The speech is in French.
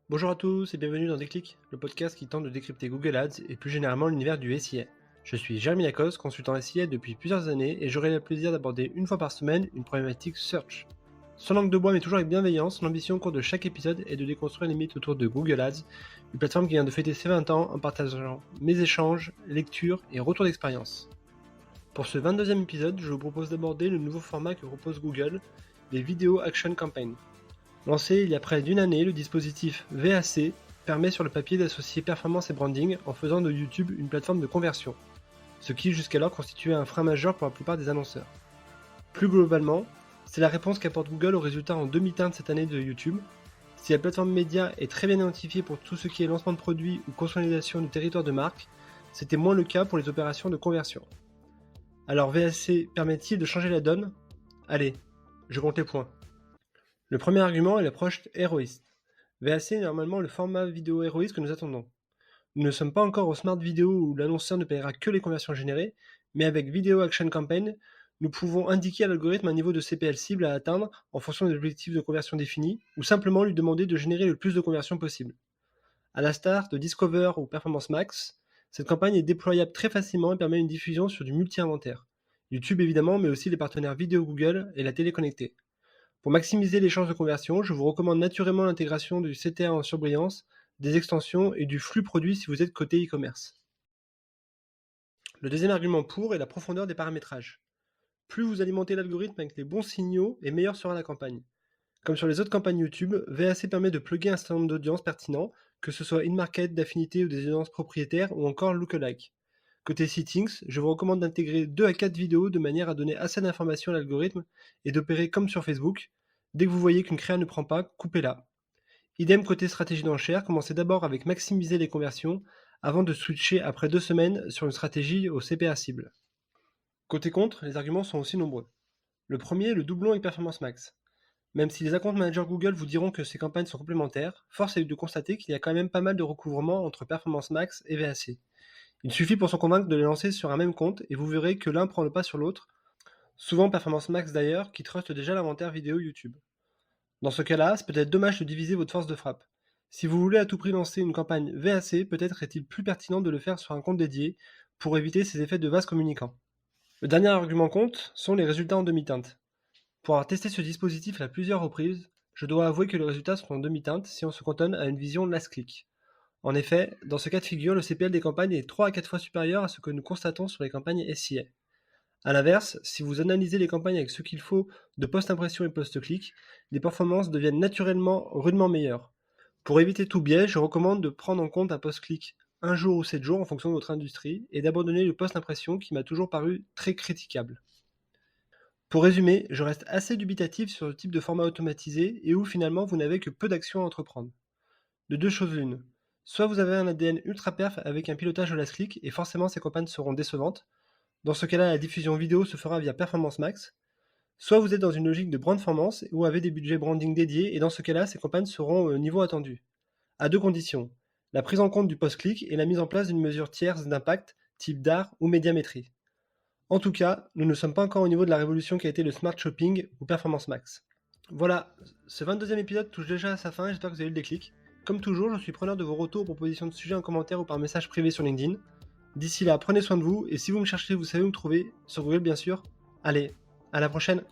Bonjour à tous et bienvenue dans Déclic, le podcast qui tente de décrypter Google Ads et plus généralement l'univers du SIA. Je suis Jérémy Lacoste, consultant SIA depuis plusieurs années et j'aurai le plaisir d'aborder une fois par semaine une problématique search. Sans langue de bois mais toujours avec bienveillance, l'ambition au cours de chaque épisode est de déconstruire les mythes autour de Google Ads, une plateforme qui vient de fêter ses 20 ans en partageant mes échanges, lectures et retours d'expérience. Pour ce 22e épisode, je vous propose d'aborder le nouveau format que propose Google, les Video Action Campaign. Lancé il y a près d'une année, le dispositif VAC permet sur le papier d'associer performance et branding en faisant de YouTube une plateforme de conversion, ce qui jusqu'alors constituait un frein majeur pour la plupart des annonceurs. Plus globalement, c'est la réponse qu'apporte Google aux résultats en demi-teinte cette année de YouTube. Si la plateforme média est très bien identifiée pour tout ce qui est lancement de produits ou consolidation du territoire de marque, c'était moins le cas pour les opérations de conversion. Alors VAC permet-il de changer la donne ? Allez, je compte les points. Le premier argument est l'approche héroïste. VAC est normalement le format vidéo héroïste que nous attendons. Nous ne sommes pas encore au smart vidéo où l'annonceur ne paiera que les conversions générées, mais avec Video Action Campaign, nous pouvons indiquer à l'algorithme un niveau de CPL cible à atteindre en fonction des objectifs de conversion définis, ou simplement lui demander de générer le plus de conversions possible. À la start de Discover ou Performance Max, cette campagne est déployable très facilement et permet une diffusion sur du multi-inventaire. YouTube évidemment, mais aussi les partenaires vidéo Google et la télé connectée. Pour maximiser les chances de conversion, je vous recommande naturellement l'intégration du CTA en surbrillance, des extensions et du flux produit si vous êtes côté e-commerce. Le deuxième argument pour est la profondeur des paramétrages. Plus vous alimentez l'algorithme avec les bons signaux, et meilleure sera la campagne. Comme sur les autres campagnes YouTube, VAC permet de plugger un certain nombre d'audiences pertinents, que ce soit in-market, d'affinité ou des audiences propriétaires ou encore lookalike. Côté settings, je vous recommande d'intégrer 2 à 4 vidéos de manière à donner assez d'informations à l'algorithme et d'opérer comme sur Facebook. Dès que vous voyez qu'une créa ne prend pas, coupez-la. Idem côté stratégie d'enchère, commencez d'abord avec maximiser les conversions avant de switcher après 2 semaines sur une stratégie au CPA cible. Côté contre, les arguments sont aussi nombreux. Le premier est le doublon avec Performance Max. Même si les account managers Google vous diront que ces campagnes sont complémentaires, force est de constater qu'il y a quand même pas mal de recouvrement entre Performance Max et VAC. Il suffit pour s'en convaincre de les lancer sur un même compte et vous verrez que l'un prend le pas sur l'autre, souvent Performance Max d'ailleurs, qui truste déjà l'inventaire vidéo YouTube. Dans ce cas-là, c'est peut-être dommage de diviser votre force de frappe. Si vous voulez à tout prix lancer une campagne VAC, peut-être est-il plus pertinent de le faire sur un compte dédié pour éviter ces effets de vase communicant. Le dernier argument compte sont les résultats en demi-teinte. Pour avoir testé ce dispositif à plusieurs reprises, je dois avouer que les résultats sont en demi-teinte si on se cantonne à une vision last click. En effet, dans ce cas de figure, le CPL des campagnes est 3 à 4 fois supérieur à ce que nous constatons sur les campagnes SIA. A l'inverse, si vous analysez les campagnes avec ce qu'il faut de post-impression et post-clic, les performances deviennent naturellement rudement meilleures. Pour éviter tout biais, je recommande de prendre en compte un post-clic un jour ou 7 jours en fonction de votre industrie et d'abandonner le post-impression qui m'a toujours paru très critiquable. Pour résumer, je reste assez dubitatif sur le type de format automatisé et où finalement vous n'avez que peu d'actions à entreprendre. De deux choses l'une. Soit vous avez un ADN ultra perf avec un pilotage au last click et forcément ces campagnes seront décevantes. Dans ce cas-là, la diffusion vidéo se fera via Performance Max. Soit vous êtes dans une logique de brand-formance ou avez des budgets branding dédiés et dans ce cas-là, ces campagnes seront au niveau attendu. À deux conditions. La prise en compte du post-click et la mise en place d'une mesure tierce d'impact, type DAR ou médiamétrie. En tout cas, nous ne sommes pas encore au niveau de la révolution qui a été le Smart Shopping ou Performance Max. Voilà, ce 22e épisode touche déjà à sa fin, j'espère que vous avez eu le déclic. Comme toujours, je suis preneur de vos retours, propositions de sujets en commentaire ou par message privé sur LinkedIn. D'ici là, prenez soin de vous, et si vous me cherchez, vous savez où me trouver, sur Google bien sûr. Allez, à la prochaine!